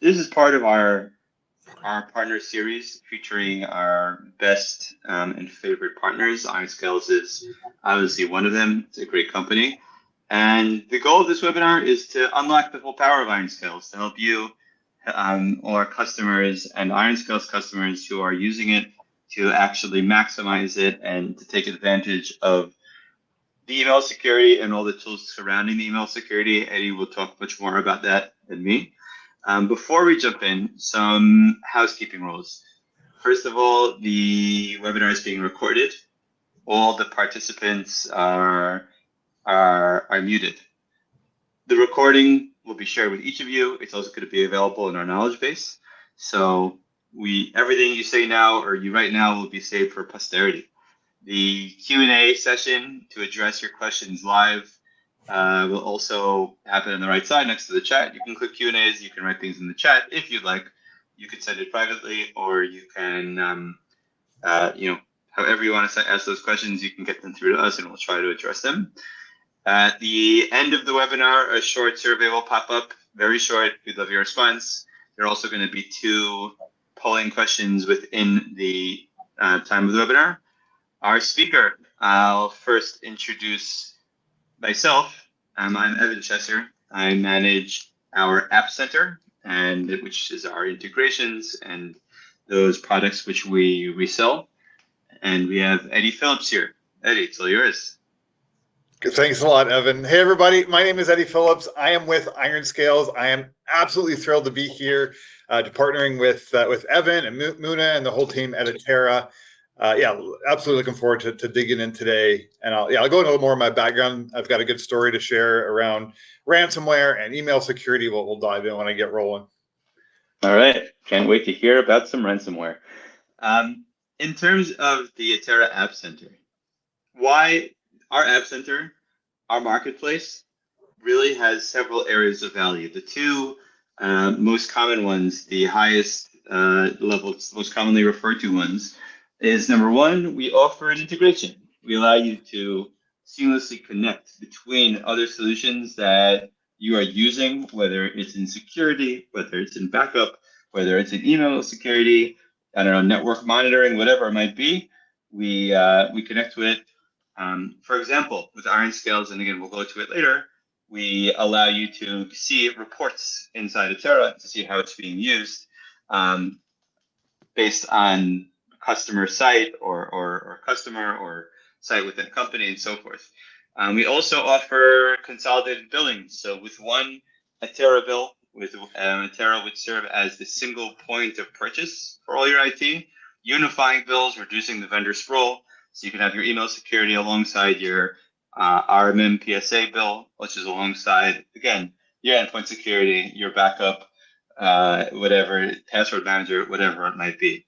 This is part of our partner series featuring our best and favorite partners. IRONSCALES is obviously one of them. It's a great company. And the goal of this webinar is to unlock the full power of IRONSCALES to help you, all our customers and IRONSCALES customers who are using it to actually maximize it and to take advantage of the email security and all the tools surrounding the email security. Eddie will talk much more about that than me. Before we jump in, some housekeeping rules. First of all, the webinar is being recorded. All the participants are muted. The recording will be shared with each of you. It's also going to be available in our knowledge base. So everything you say now or you write now will be saved for posterity. The Q&A session to address your questions live will also happen on the right side next to the chat. You can click Q&As, you can write things in the chat if you'd like. You could send it privately, or you can, however you want to ask those questions, you can get them through to us and we'll try to address them. At the end of the webinar, a short survey will pop up, very short. We'd love your response. There are also going to be 2 polling questions within the time of the webinar. Our speaker, I'll first introduce myself. I'm Evan Chesser. I manage our App Center, which is our integrations and those products which we resell. And we have Eddie Phillips here. Eddie, it's all yours. Thanks a lot, Evan. Hey, everybody. My name is Eddie Phillips. I am with IRONSCALES. I am absolutely thrilled to be here, to partnering with Evan and Muna and the whole team at Atera. Absolutely looking forward to digging in today. And I'll go into a little more of my background. I've got a good story to share around ransomware and email security. We'll dive in when I get rolling. All right. Can't wait to hear about some ransomware. In terms of the Atera App Center, why our App Center, our marketplace, really has several areas of value. The 2 most common ones, the highest levels, most commonly referred to ones, is number 1, we offer an integration. We allow you to seamlessly connect between other solutions that you are using, whether it's in security, whether it's in backup, whether it's in email security, I don't know, network monitoring, whatever it might be. We connect to it. For example, with IRONSCALES, and again, we'll go to it later, we allow you to see reports inside Atera to see how it's being used based on customer site or customer or site within a company and so forth. We also offer consolidated billing. So with one Atera bill, Atera would serve as the single point of purchase for all your IT, unifying bills, reducing the vendor sprawl. So you can have your email security alongside your RMM PSA bill, which is alongside, again, your endpoint security, your backup, whatever, password manager, whatever it might be.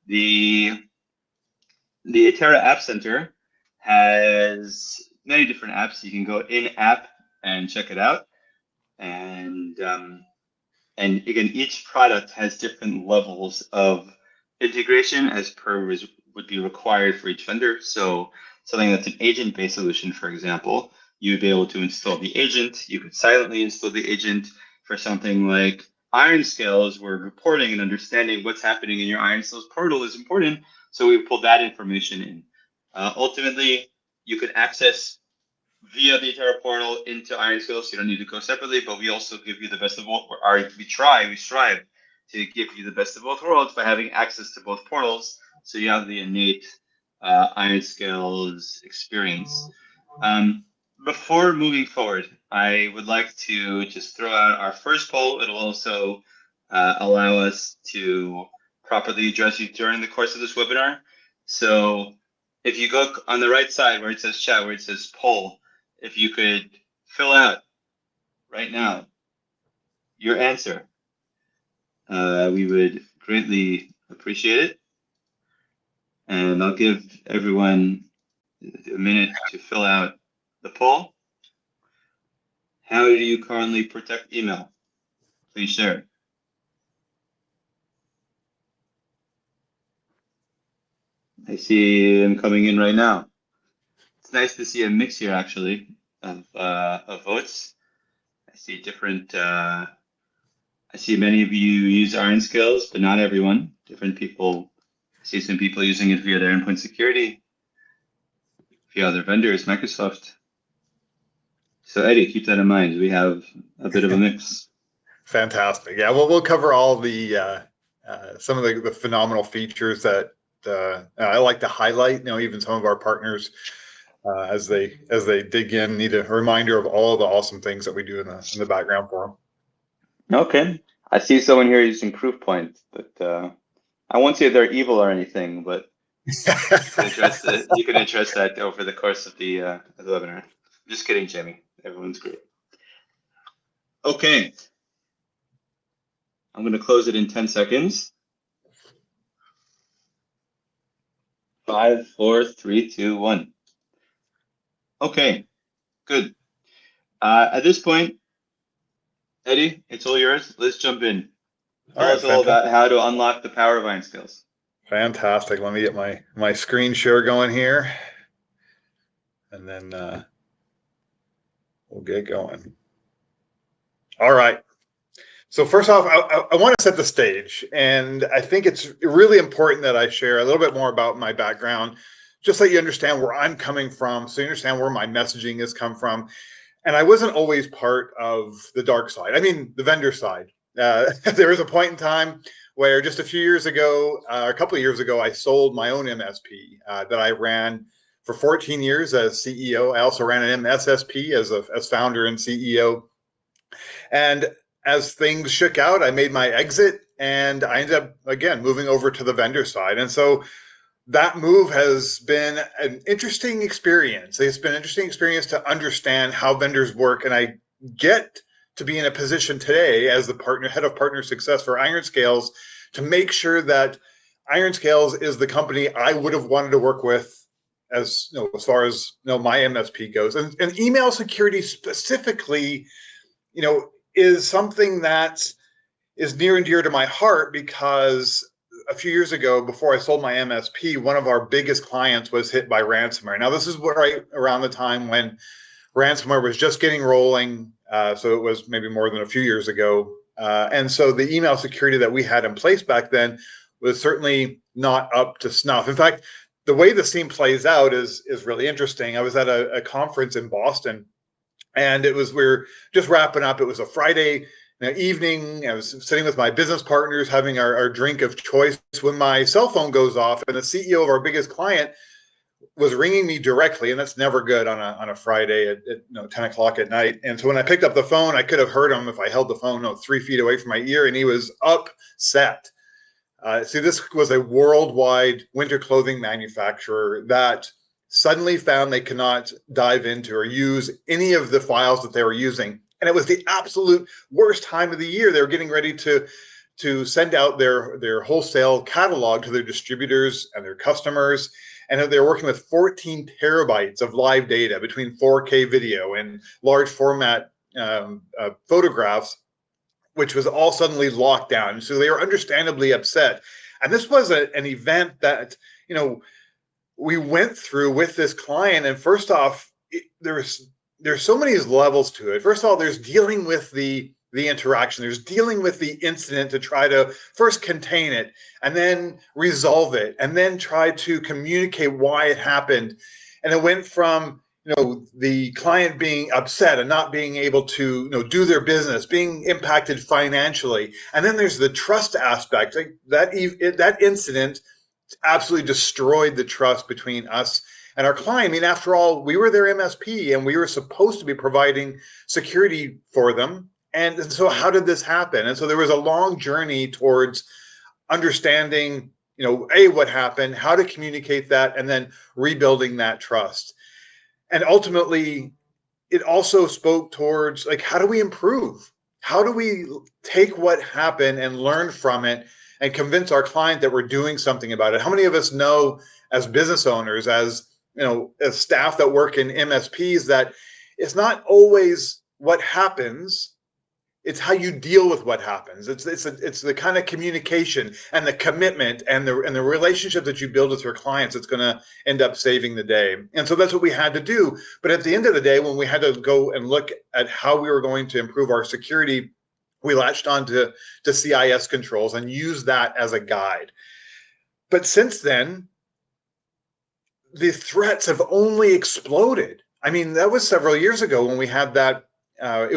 The Atera App Center has many different apps. You can go in-app and check it out. And again, each product has different levels of integration as per would be required for each vendor. So something that's an agent-based solution, for example, you would be able to install the agent. You could silently install the agent. For something like IRONSCALES, where reporting and understanding what's happening in your IRONSCALES portal is important. So we pulled that information in. Ultimately, you could access via the Atera portal into IRONSCALES. So you don't need to go separately, but we also give you the best of both. We strive to give you the best of both worlds by having access to both portals. So you have the innate IRONSCALES experience. Before moving forward, I would like to just throw out our first poll. It'll also allow us to properly address you during the course of this webinar. So if you go on the right side where it says chat, where it says poll, if you could fill out right now your answer, we would greatly appreciate it. And I'll give everyone a minute to fill out the poll. How do you currently protect email? Please share it. I see them coming in right now. It's nice to see a mix here, actually, of votes. I see different I see many of you use IRONSCALES, but not everyone. Different people. I see some people using it via their endpoint security, via other vendors, Microsoft. So Eddie, keep that in mind. We have a bit of a mix. Fantastic. Yeah, we'll cover all the some of the phenomenal features that I like to highlight. Even some of our partners as they dig in need a reminder of all the awesome things that we do in the background for them. Okay. I see someone here using Proofpoint, but I won't say they're evil or anything, but you can address that over the course of the webinar. Just kidding, Jamie. Everyone's great. Okay. I'm going to close it in 10 seconds. 5, 4, 3, 2, 1. Okay, good. At this point, Eddie, it's all yours. Let's jump in. Tell us all about how to unlock the power of IRONSCALES. Fantastic. Let me get my screen share going here, and then we'll get going. All right. So first off, I want to set the stage, and I think it's really important that I share a little bit more about my background, just so you understand where I'm coming from, so you understand where my messaging has come from. And I wasn't always part of the dark side. I mean, the vendor side. There was a point in time where just a few years ago, a couple of years ago, I sold my own MSP that I ran for 14 years as CEO. I also ran an MSSP as founder and CEO. And as things shook out, I made my exit and I ended up, again, moving over to the vendor side. And so that move has been an interesting experience. It's been an interesting experience to understand how vendors work. And I get to be in a position today as the head of partner success for IRONSCALES to make sure that IRONSCALES is the company I would have wanted to work with as far as my MSP goes. And email security specifically, is something that is near and dear to my heart because a few years ago, before I sold my MSP, one of our biggest clients was hit by ransomware. Now, this is right around the time when ransomware was just getting rolling. So it was maybe more than a few years ago. And so the email security that we had in place back then was certainly not up to snuff. In fact, the way the scene plays out is really interesting. I was at a conference in Boston, and we were just wrapping up. It was a Friday evening. I was sitting with my business partners having our drink of choice when my cell phone goes off, and the CEO of our biggest client was ringing me directly, and that's never good on a Friday at 10 o'clock at night. And so when I picked up the phone, I could have heard him if I held the phone 3 feet away from my ear, and he was upset. See, this was a worldwide winter clothing manufacturer that suddenly found they cannot dive into or use any of the files that they were using. And it was the absolute worst time of the year. They were getting ready to send out their wholesale catalog to their distributors and their customers. And they're working with 14 terabytes of live data between 4K video and large format photographs, which was all suddenly locked down. So they were understandably upset. And this was an event that, we went through with this client. And first off, there's so many levels to it. First of all, there's dealing with the interaction. There's dealing with the incident to try to first contain it and then resolve it and then try to communicate why it happened. And it went from the client being upset and not being able to do their business, being impacted financially. And then there's the trust aspect. Like that incident absolutely destroyed the trust between us and our client. I mean, after all, we were their MSP and we were supposed to be providing security for them. And so how did this happen? And so there was a long journey towards understanding, what happened, how to communicate that, and then rebuilding that trust. And ultimately, it also spoke towards, how do we improve? How do we take what happened and learn from it and convince our client that we're doing something about it? How many of us know as business owners, as staff that work in MSPs, that it's not always what happens, it's how you deal with what happens. It's the kind of communication and the commitment and the relationship that you build with your clients that's going to end up saving the day. And so that's what we had to do. But at the end of the day, when we had to go and look at how we were going to improve our security we latched on to CIS controls and used that as a guide. But since then, the threats have only exploded. I mean, that was several years ago when we had that. It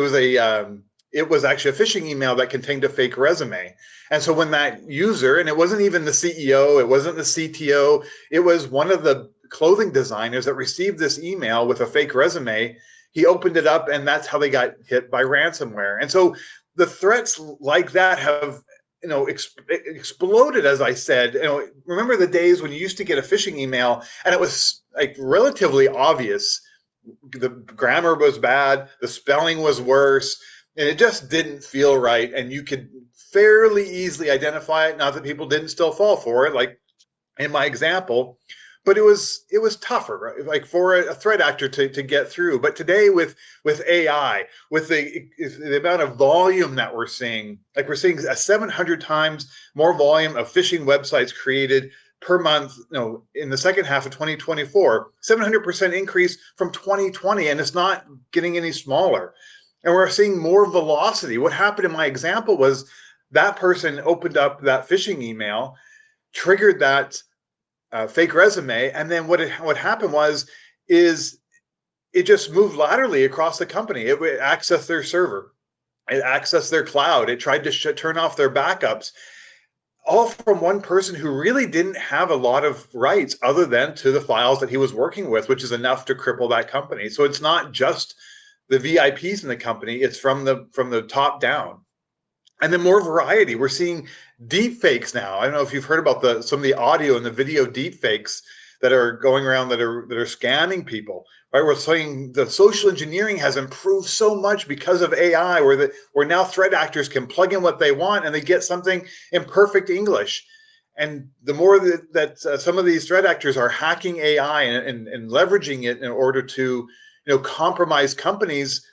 was actually a phishing email that contained a fake resume. And so when that user, and it wasn't even the CEO, it wasn't the CTO, it was one of the clothing designers that received this email with a fake resume. He opened it up, and that's how they got hit by ransomware. And so the threats like that have exploded, as I said. Remember the days when you used to get a phishing email and it was like relatively obvious. The grammar was bad, the spelling was worse, and it just didn't feel right. And you could fairly easily identify it. Not that people didn't still fall for it, like in my example, but it was tougher, right? Like for a threat actor to get through. But today with AI, with the amount of volume that we're seeing, like we're seeing a 700 times more volume of phishing websites created per month, in the second half of 2024, 700% increase from 2020, and it's not getting any smaller. And we're seeing more velocity. What happened in my example was that person opened up that phishing email, triggered that fake resume, and then what happened is it just moved laterally across the company. It accessed their server, it accessed their cloud, it tried to turn off their backups, all from one person who really didn't have a lot of rights other than to the files that he was working with, which is enough to cripple that company. So it's not just the VIPs in the company, it's from the top down. And then more variety. We're seeing deep fakes now. I don't know if you've heard about some of the audio and the video deep fakes that are going around that are scamming people. Right? We're saying the social engineering has improved so much because of AI, where now threat actors can plug in what they want and they get something in perfect English. And the more that some of these threat actors are hacking AI and leveraging it in order to compromise companies,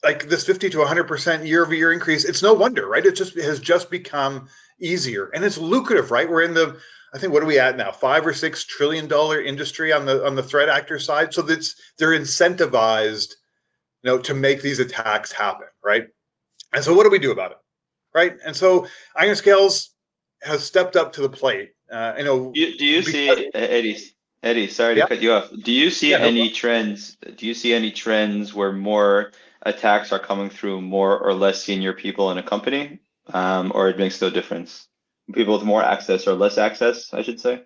like this 50 to 100% year-over-year increase, it's no wonder, right? It has just become easier, and it's lucrative, right? We're in I think, what are we at now? $5 or $6 trillion industry on the threat actor side. So they're incentivized, to make these attacks happen, right? And so what do we do about it, right? And so IRONSCALES has stepped up to the plate. Do you see, Eddie, sorry to cut you off. Do you see any trends? Do you see any trends where more attacks are coming through more or less senior people in a company, or it makes no difference? People with more access or less access, I should say.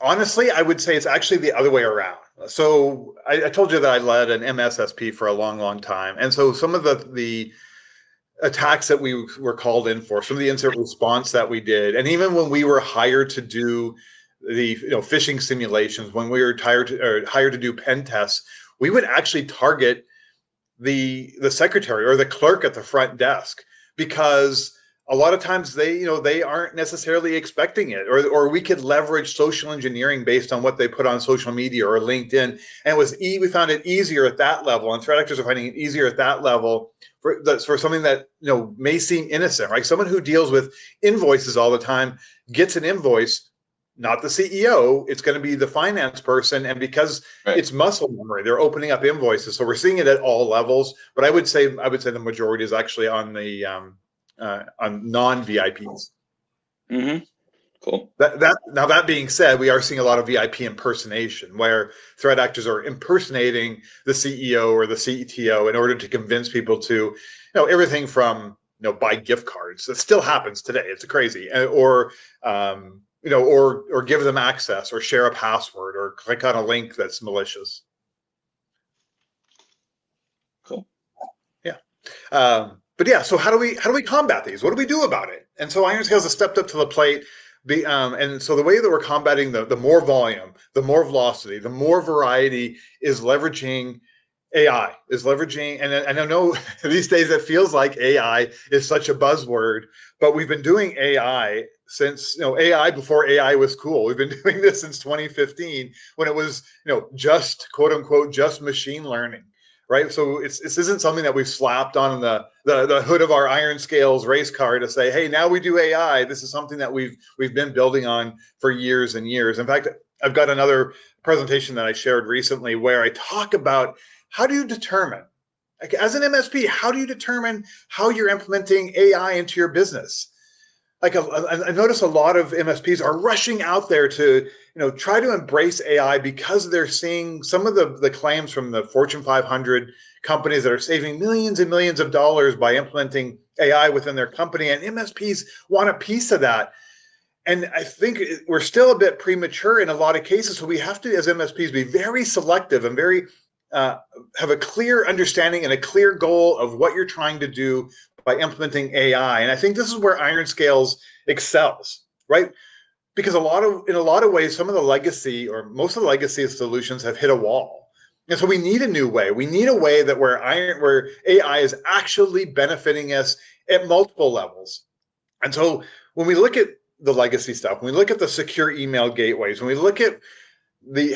Honestly, I would say it's actually the other way around. So I told you that I led an MSSP for a long, long time, and so some of the attacks that we were called in for, some of the incident response that we did, and even when we were hired to do the phishing simulations, when we were hired to do pen tests, we would actually target the secretary or the clerk at the front desk, because a lot of times they aren't necessarily expecting it, or we could leverage social engineering based on what they put on social media or LinkedIn, and we found it easier at that level, and threat actors are finding it easier at that level for something that may seem innocent, right? Someone who deals with invoices all the time gets an invoice, not the CEO, it's going to be the finance person, and because it's muscle memory, they're opening up invoices. So we're seeing it at all levels, but I would say the majority is actually on the on non-VIPs. Mm-hmm. Cool. That being said, we are seeing a lot of VIP impersonation, where threat actors are impersonating the CEO or the CTO in order to convince people to, everything from buy gift cards. That still happens today. It's crazy, or give them access, or share a password, or click on a link that's malicious. Cool. Yeah. But yeah, so how do we combat these? What do we do about it? And so IRONSCALES has stepped up to the plate. And so the way that we're combating the more volume, the more velocity, the more variety is leveraging AI, and I know these days it feels like AI is such a buzzword, but we've been doing AI since, AI before AI was cool. We've been doing this since 2015, when it was, just quote unquote, just machine learning. Right. So this isn't something that we've slapped on the hood of our IRONSCALES race car to say, hey, now we do AI. This is something that we've been building on for years and years. In fact, I've got another presentation that I shared recently where I talk about how do you determine Like, as an MSP, how do you determine how you're implementing AI into your business? Like, I notice a lot of MSPs are rushing out there to, try to embrace AI because they're seeing some of the claims from the Fortune 500 companies that are saving millions and millions of dollars by implementing AI within their company, and MSPs want a piece of that. And I think we're still a bit premature in a lot of cases. So we have to, as MSPs, be very selective and very have a clear understanding and a clear goal of what you're trying to do by implementing AI. And I think this is where IRONSCALES excels, right? Because in a lot of ways, some of the legacy or most of the legacy solutions have hit a wall. And so we need a new way. We need a way that where AI is actually benefiting us at multiple levels. And so when we look at the legacy stuff, when we look at the secure email gateways, when we look at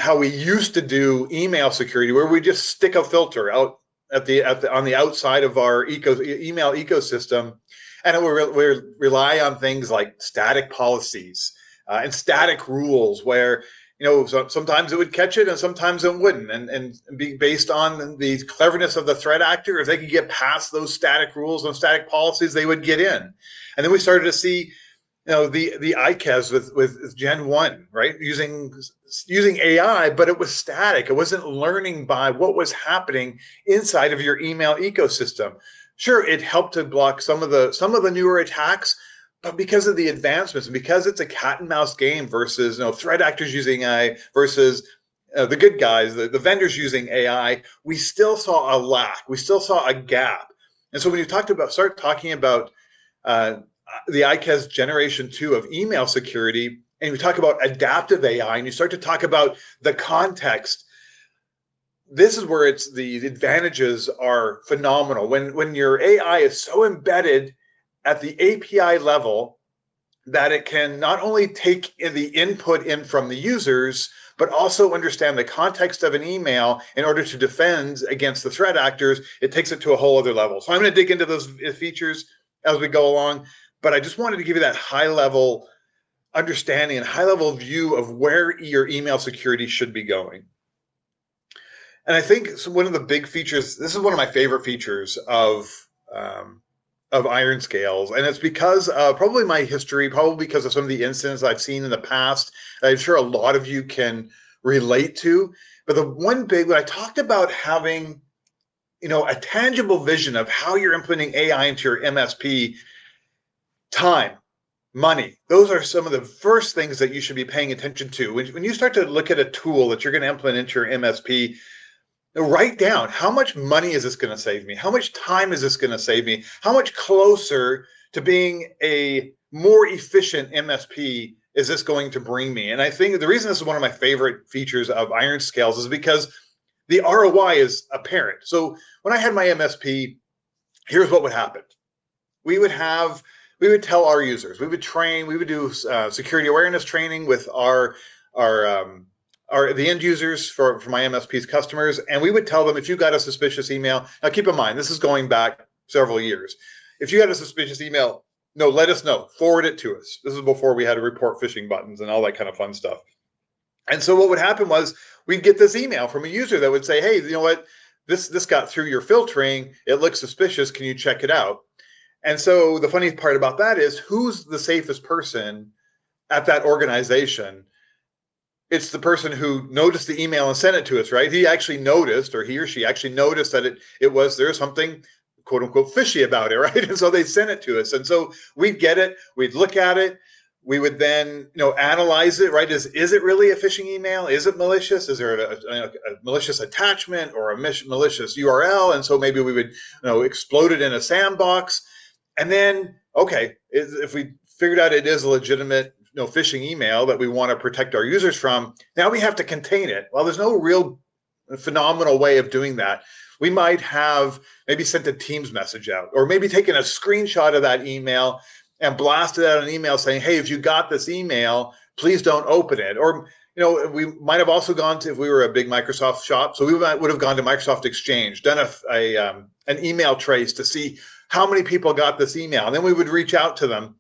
how we used to do email security, where we just stick a filter out on the outside of our email ecosystem, and we rely on things like static policies and static rules, where sometimes it would catch it and sometimes it wouldn't, and be based on the cleverness of the threat actor. If they could get past those static rules and static policies, they would get in. And then we started to see the ICAS with Gen 1, right? Using AI, but it was static. It wasn't learning by what was happening inside of your email ecosystem. Sure, it helped to block some of the newer attacks, but because of the advancements, and because it's a cat and mouse game versus threat actors using AI versus the good guys, the vendors using AI, we still saw a lack. We still saw a gap. And so when you start talking about the ICAS Generation 2 of email security, and you talk about adaptive AI, and you start to talk about the context, this is where the advantages are phenomenal. When your AI is so embedded at the API level that it can not only take the input in from the users, but also understand the context of an email in order to defend against the threat actors, it takes it to a whole other level. So I'm going to dig into those features as we go along. But I just wanted to give you that high-level understanding and high-level view of where your email security should be going. And I think one of the big features, this is one of my favorite features of IRONSCALES, and it's because probably my history, probably because of some of the incidents I've seen in the past, I'm sure a lot of you can relate to. But the one big, when I talked about having, a tangible vision of how you're implementing AI into your MSP, time, money, those are some of the first things that you should be paying attention to. When you start to look at a tool that you're going to implement into your MSP, write down, how much money is this going to save me? How much time is this going to save me? How much closer to being a more efficient MSP is this going to bring me? And I think the reason this is one of my favorite features of IRONSCALES is because the ROI is apparent. So when I had my MSP, here's what would happen. We would tell our users, we would do security awareness training with the end users for my MSP's customers, and we would tell them, if you got a suspicious email, now keep in mind, this is going back several years. If you had a suspicious email, let us know, forward it to us. This is before we had to report phishing buttons and all that kind of fun stuff. And so what would happen was we'd get this email from a user that would say, hey, you know what, this got through your filtering, it looks suspicious, can you check it out? And so the funny part about that is, who's the safest person at that organization? It's the person who noticed the email and sent it to us, right? He actually noticed, or he or she actually noticed that there's something quote unquote fishy about it, right? And so they sent it to us. And so we'd get it, we'd look at it, we would then analyze it, right? Is it really a phishing email? Is it malicious? Is there a malicious attachment or a malicious URL? And so maybe we would explode it in a sandbox. And then, okay, if we figured out it is a legitimate phishing email that we want to protect our users from, now we have to contain it. Well, there's no real phenomenal way of doing that. We might have maybe sent a Teams message out, or maybe taken a screenshot of that email and blasted out an email saying, hey, if you got this email, please don't open it. Or we might have also gone to, if we were a big Microsoft shop, so we would have gone to Microsoft Exchange, done an email trace to see how many people got this email. And then we would reach out to them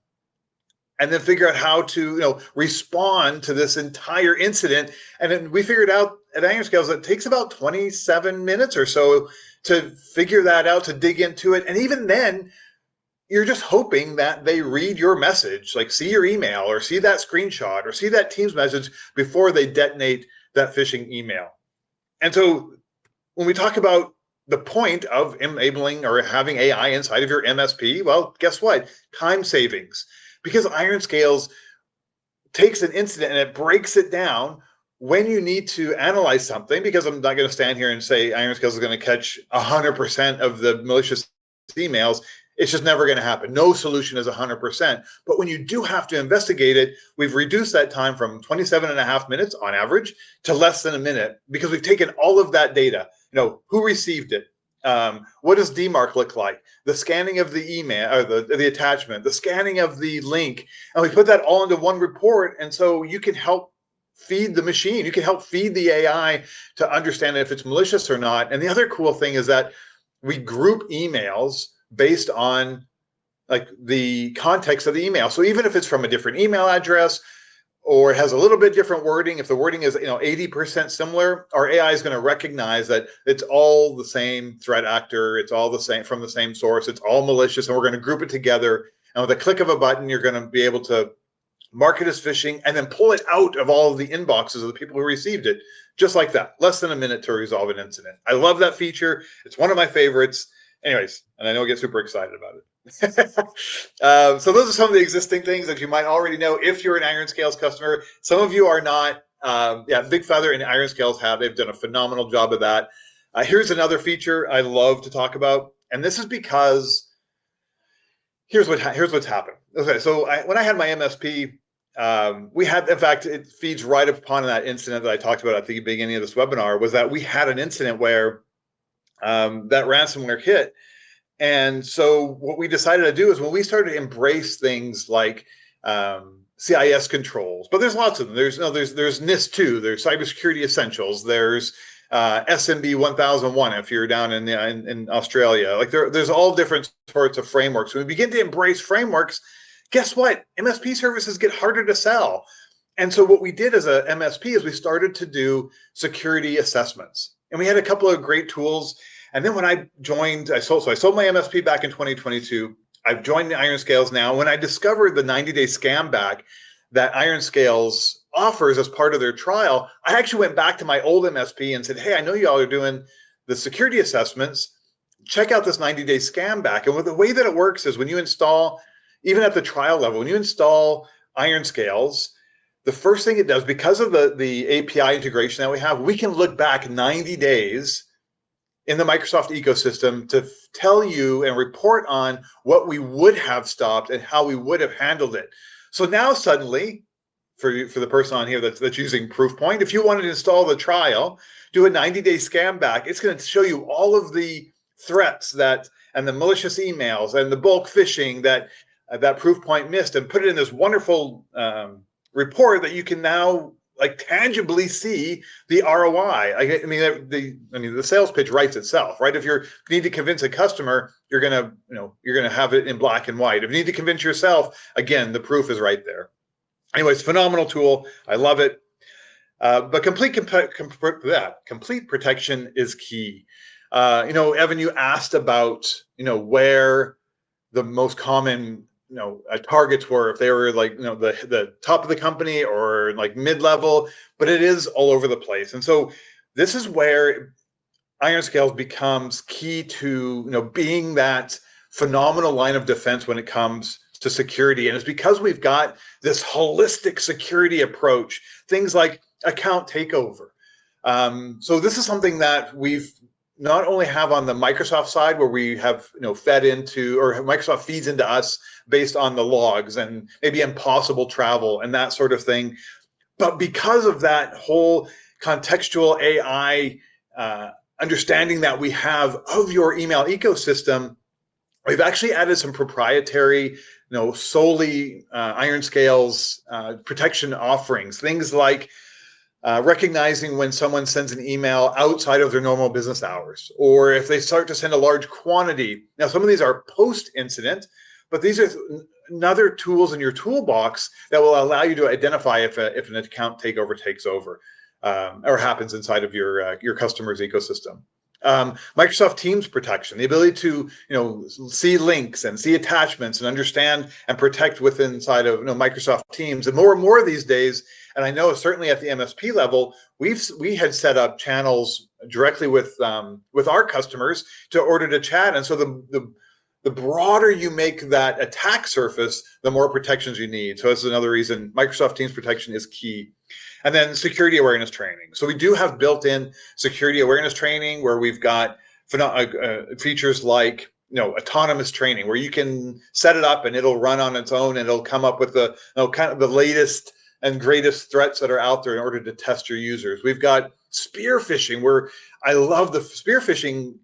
and then figure out how to, respond to this entire incident. And then we figured out at IronScales that it takes about 27 minutes or so to figure that out, to dig into it. And even then, you're just hoping that they read your message, like see your email or see that screenshot or see that Teams message before they detonate that phishing email. And so when we talk about the point of enabling or having AI inside of your MSP, well, guess what? Time savings. Because IronScales takes an incident and it breaks it down when you need to analyze something, because I'm not going to stand here and say IronScales is going to catch 100% of the malicious emails. It's just never going to happen. No solution is 100%. But when you do have to investigate it, we've reduced that time from 27 and a half minutes on average to less than a minute, because we've taken all of that data. Who received it? What does DMARC look like? The scanning of the email or the attachment, the scanning of the link. And we put that all into one report. And so you can help feed the machine. You can help feed the AI to understand if it's malicious or not. And the other cool thing is that we group emails based on like the context of the email. So even if it's from a different email address or it has a little bit different wording, if the wording is 80% similar, our AI is going to recognize that it's all the same threat actor, it's all the same from the same source, it's all malicious, and we're going to group it together. And with a click of a button, you're going to be able to mark it as phishing and then pull it out of all of the inboxes of the people who received it, just like that. Less than a minute to resolve an incident. I love that feature. It's one of my favorites. Anyways, and I know I get super excited about it. So those are some of the existing things that you might already know if you're an IronScales customer. Some of you are not. Big Feather and IronScales they've done a phenomenal job of that. Here's another feature I love to talk about, and this is because here's what's happened. Okay, so when I had my MSP, we had, in fact, it feeds right upon that incident that I talked about at the beginning of this webinar, was that we had an incident where that ransomware hit. And so what we decided to do is when we started to embrace things like CIS controls, but there's lots of them. There's NIST 2, there's Cybersecurity Essentials, there's SMB 1001 if you're down in Australia. Like there's all different sorts of frameworks. When we begin to embrace frameworks, guess what? MSP services get harder to sell. And so what we did as a MSP is we started to do security assessments. And we had a couple of great tools. And then when I joined, I sold my MSP back in 2022. I've joined the IronScales now. When I discovered the 90-day scam back that IronScales offers as part of their trial, I actually went back to my old MSP and said, hey, I know y'all are doing the security assessments. Check out this 90-day scam back. And the way that it works is when you install, even at the trial level, when you install IronScales, the first thing it does, because of the API integration that we have, we can look back 90 days in the Microsoft ecosystem to tell you and report on what we would have stopped and how we would have handled it. So now suddenly, for the person on here that's using Proofpoint, if you wanted to install the trial, do a 90-day scam back, it's going to show you all of the threats and the malicious emails and the bulk phishing that Proofpoint missed, and put it in this wonderful report that you can now tangibly see the ROI. The sales pitch writes itself, right? If you need to convince a customer, you're gonna have it in black and white. If you need to convince yourself, again, the proof is right there. Anyways, phenomenal tool. I love it. But complete protection is key. Evan, you asked about where the most common targets were, if they were the top of the company or mid-level, but it is all over the place. And so this is where IronScales becomes key to being that phenomenal line of defense when it comes to security. And it's because we've got this holistic security approach, things like account takeover. So this is something that we've not only have on the Microsoft side, where we have fed into, or Microsoft feeds into us based on the logs and maybe impossible travel and that sort of thing, but because of that whole contextual AI understanding that we have of your email ecosystem, we've actually added some proprietary, solely IronScales protection offerings, things like recognizing when someone sends an email outside of their normal business hours, or if they start to send a large quantity. Now, some of these are post-incident, but these are another tools in your toolbox that will allow you to identify if an account takeover takes over or happens inside of your customer's ecosystem. Microsoft Teams protection, the ability to see links and see attachments and understand and protect within inside of Microsoft Teams. And more these days, and I know certainly at the MSP level, we had set up channels directly with our customers to order to chat. And so the broader you make that attack surface, the more protections you need. So that's another reason Microsoft Teams protection is key. And then security awareness training. So we do have built-in security awareness training where we've got features like autonomous training, where you can set it up and it'll run on its own and it'll come up with the kind of the latest and greatest threats that are out there in order to test your users. We've got spear phishing, where I love the spear phishing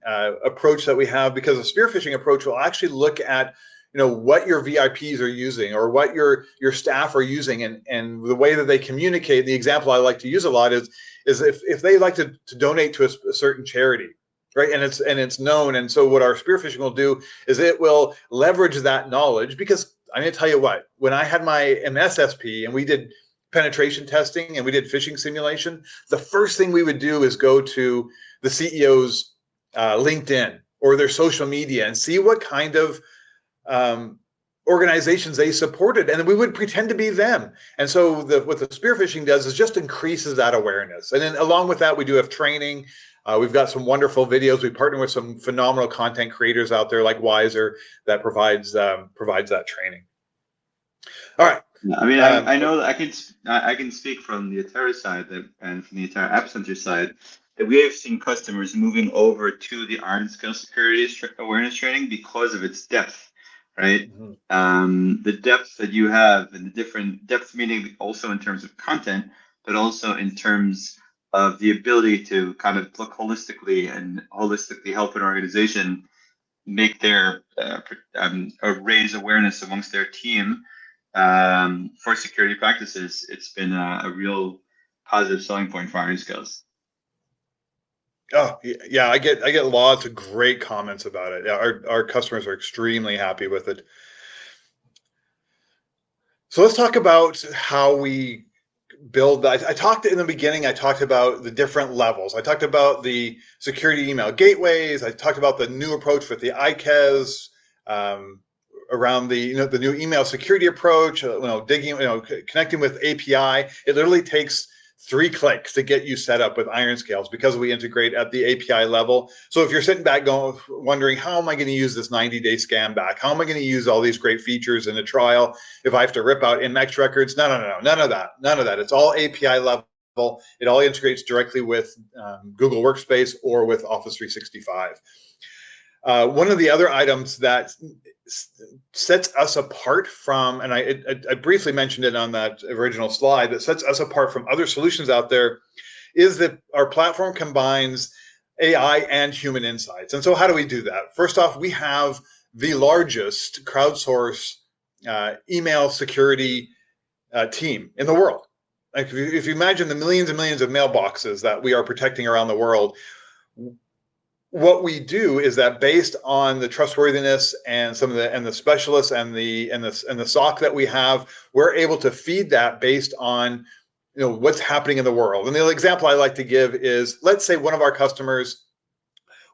approach that we have, because the spear phishing approach will actually look at what your VIPs are using or what your staff are using, and the way that they communicate. The example I like to use a lot is if they like to donate to a certain charity, right? And it's known. And so what our spear phishing will do is it will leverage that knowledge, because I'm going to tell you what, when I had my MSSP and we did penetration testing and we did phishing simulation, the first thing we would do is go to the CEO's LinkedIn or their social media and see what kind of organizations they supported, and we would pretend to be them. And so what the spear phishing does is just increases that awareness. And then along with that, we do have training. We've got some wonderful videos. We partner with some phenomenal content creators out there like Wiser that provides that training. All right. I mean, I know that I can speak from the Atera side and from the Atera App Center side that we have seen customers moving over to the IRONSCALES security awareness training because of its depth. Right. Mm-hmm. The depth that you have, and the different depth, meaning also in terms of content, but also in terms of the ability to kind of look holistically and holistically help an organization make their raise awareness amongst their team for security practices. It's been a real positive selling point for IRONSCALES. Oh yeah, I get lots of great comments about it. Yeah, our customers are extremely happy with it. So let's talk about how we build that. I talked in the beginning. I talked about the different levels. I talked about the security email gateways. I talked about the new approach with the ICAs around the the new email security approach. Connecting with API. It literally takes 3 clicks to get you set up with IRONSCALES because we integrate at the API level. So if you're sitting back wondering, how am I going to use this 90-day scan back? How am I going to use all these great features in a trial if I have to rip out index records? No, none of that. It's all API level. It all integrates directly with Google Workspace or with Office 365. One of the other items that sets us apart from, and I briefly mentioned it on that original slide, that sets us apart from other solutions out there, is that our platform combines AI and human insights. And so how do we do that? First off, we have the largest crowdsource email security team in the world. Like if you imagine the millions and millions of mailboxes that we are protecting around the world, what we do is that based on the trustworthiness and some of the specialists and the SOC that we have, we're able to feed that based on what's happening in the world. And the example I like to give is, let's say one of our customers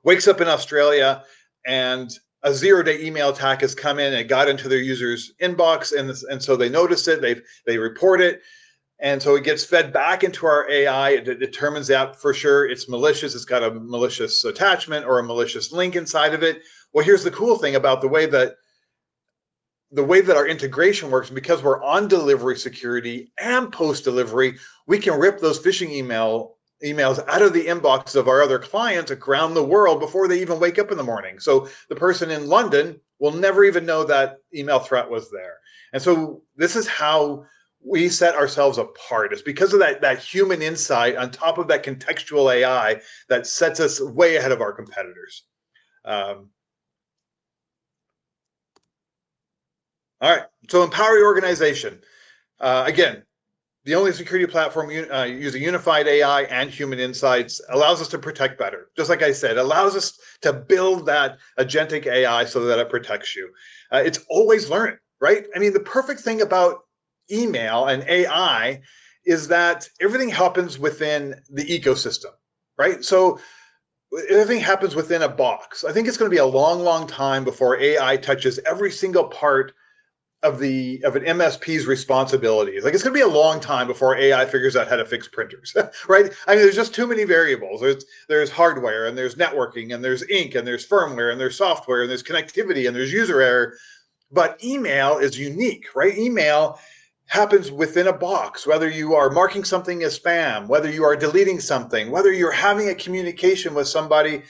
wakes up in Australia and a 0-day email attack has come in and got into their user's inbox, and so they notice it, they report it. And so it gets fed back into our AI. It determines that for sure it's malicious. It's got a malicious attachment or a malicious link inside of it. Well, here's the cool thing about the way that our integration works. Because we're on delivery security and post-delivery, we can rip those phishing emails out of the inbox of our other clients around the world before they even wake up in the morning. So the person in London will never even know that email threat was there. And so this is how we set ourselves apart. It's because of that human insight on top of that contextual AI that sets us way ahead of our competitors. All right, so empower your organization. Again, the only security platform using unified AI and human insights allows us to protect better. Just like I said, allows us to build that agentic AI so that it protects you. It's always learning. right? I mean, the perfect thing about email and AI is that everything happens within the ecosystem, right? So everything happens within a box. I think it's going to be a long, long time before AI touches every single part of an MSP's responsibilities. Like, it's going to be a long time before AI figures out how to fix printers, right? I mean, there's just too many variables. There's hardware, and there's networking, and there's ink, and there's firmware, and there's software, and there's connectivity, and there's user error. But email is unique, right? Email happens within a box, whether you are marking something as spam, whether you are deleting something, whether you're having a communication with somebody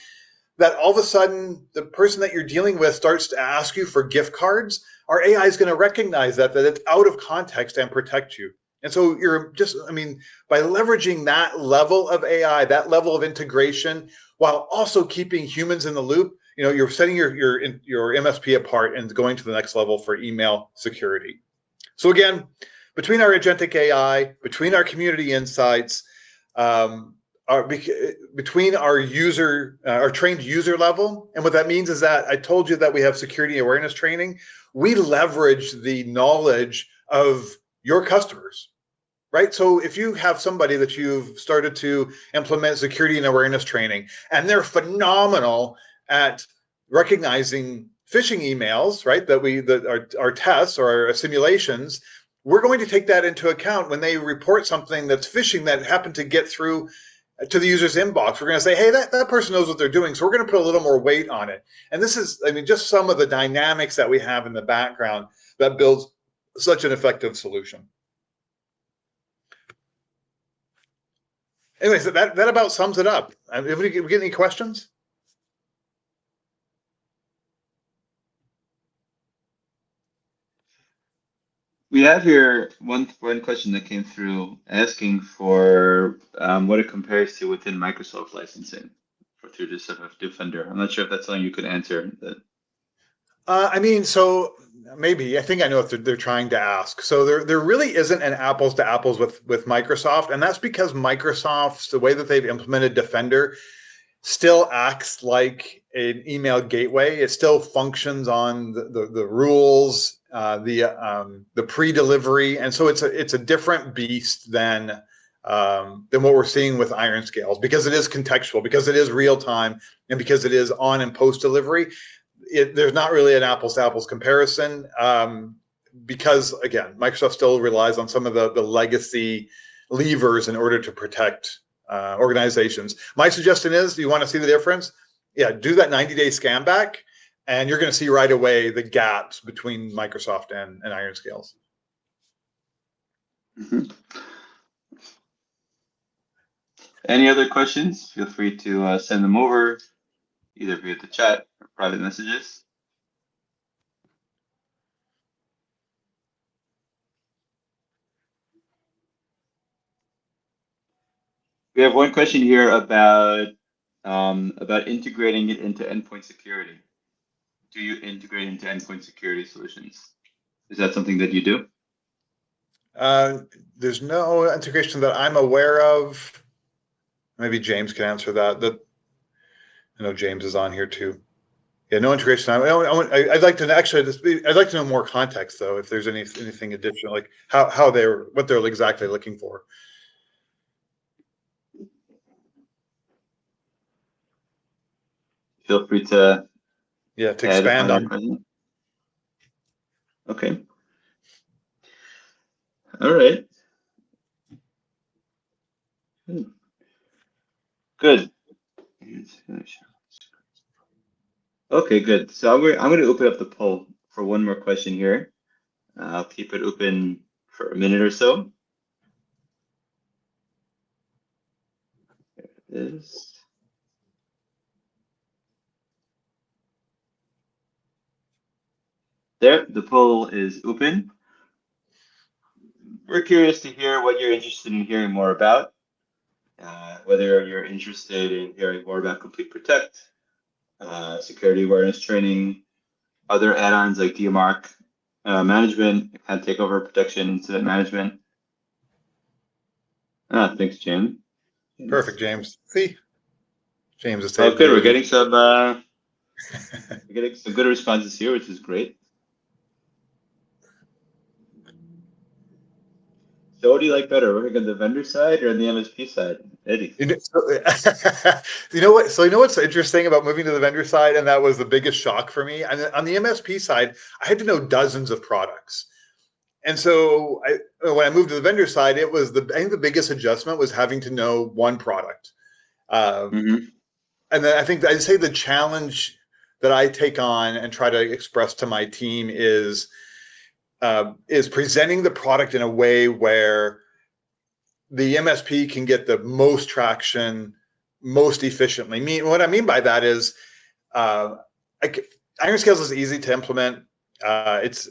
that all of a sudden the person that you're dealing with starts to ask you for gift cards. Our AI is going to recognize that it's out of context and protect you. And so you're just, I mean, by leveraging that level of AI, that level of integration, while also keeping humans in the loop, you're setting your MSP apart and going to the next level for email security. So again, between our agentic AI, between our community insights, between our trained user level, and what that means is that I told you that we have security awareness training. We leverage the knowledge of your customers, right? So if you have somebody that you've started to implement security and awareness training, and they're phenomenal at recognizing phishing emails, right? That our tests or our simulations, we're going to take that into account when they report something that's phishing that happened to get through to the user's inbox. We're going to say, hey, that person knows what they're doing, so we're going to put a little more weight on it. And this is, I mean, just some of the dynamics that we have in the background that builds such an effective solution. Anyways, that about sums it up. If we get any questions? We have here one question that came through asking for what it compares to within Microsoft licensing through this sort of Defender. I'm not sure if that's something you could answer. I mean, so maybe I think I know what they're trying to ask. So there really isn't an apples to apples with Microsoft, and that's because Microsoft's, the way that they've implemented Defender, still acts like an email gateway. It still functions on the rules, the pre-delivery, and so it's a different beast than what we're seeing with IRONSCALES, because it is contextual, because it is real time, and because it is on and post delivery. There's not really an apples to apples comparison, because again, Microsoft still relies on some of the legacy levers in order to protect organizations. My suggestion is, do you want to see the difference? Yeah, do that 90-day scan back, and you're going to see right away the gaps between Microsoft and IRONSCALES. Mm-hmm. Any other questions? Feel free to send them over either via the chat or private messages. We have one question here about integrating it into endpoint security. Do you integrate into endpoint security solutions? Is that something that you do? There's no integration that I'm aware of. Maybe James can answer that. I know James is on here too. Yeah, no integration. I'd like to know more context though, if there's anything additional, like what they're exactly looking for. Feel free to expand on. Okay. All right. Good. Okay, good. So I'm going to open up the poll for one more question here. I'll keep it open for a minute or so. There it is. There, the poll is open. We're curious to hear what you're interested in hearing more about. Whether you're interested in hearing more about Complete Protect, security awareness training, other add-ons like DMARC management, account takeover protection, incident management. Thanks, James. Perfect, James. See, James is saying. Oh, good. We're getting some good responses here, which is great. So what do you like better, working on the vendor side or on the MSP side, Eddie? You know what? So you know what's interesting about moving to the vendor side, and that was the biggest shock for me. And on the MSP side, I had to know dozens of products. And so when I moved to the vendor side, it was I think the biggest adjustment was having to know one product. Mm-hmm. And then I think I'd say the challenge that I take on and try to express to my team is presenting the product in a way where the MSP can get the most traction most efficiently. What I mean by that is IronScales is easy to implement. It's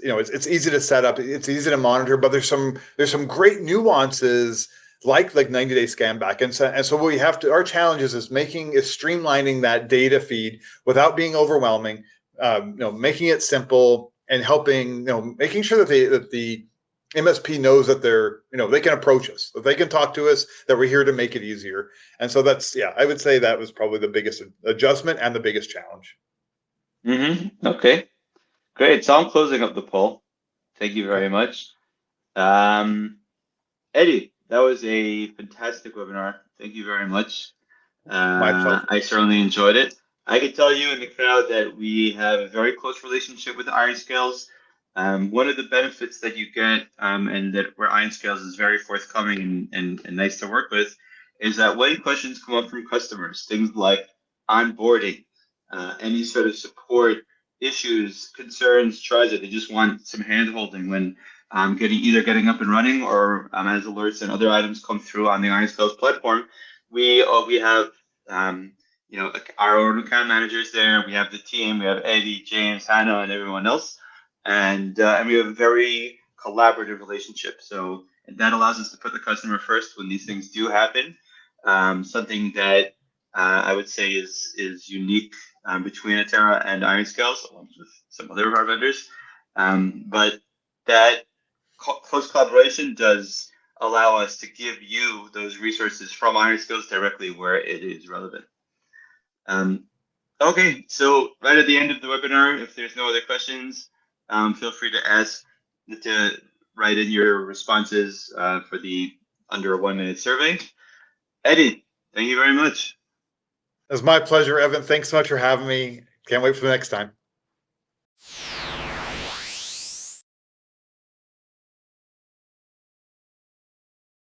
easy to set up. It's easy to monitor, but there's some great nuances like 90-day scan back. And so what we have to, our challenge is streamlining that data feed without being overwhelming, making it simple and helping, making sure that the MSP knows that they can approach us, that they can talk to us, that we're here to make it easier. And so I would say that was probably the biggest adjustment and the biggest challenge. Mm-hmm. Okay, great. So I'm closing up the poll. Thank you very much. Eddie, that was a fantastic webinar. Thank you very much. My pleasure. I certainly enjoyed it. I can tell you in the crowd that we have a very close relationship with IronScales. One of the benefits that you get, and that where IronScales is very forthcoming and nice to work with, is that when questions come up from customers, things like onboarding, any sort of support issues, concerns, tries that they just want some hand holding when getting up and running, or as alerts and other items come through on the IronScales platform, we have our own account managers there. We have the team. We have Eddie, James, Hannah, and everyone else, and we have a very collaborative relationship. So that allows us to put the customer first when these things do happen. Something that I would say is unique between Atera and IronScales, along with some other of our vendors. But that close collaboration does allow us to give you those resources from IronScales directly where it is relevant. Okay, so right at the end of the webinar, if there's no other questions, feel free to write in your responses for the under a 1 minute survey. Eddie, thank you very much. It was my pleasure, Evan. Thanks so much for having me. Can't wait for the next time.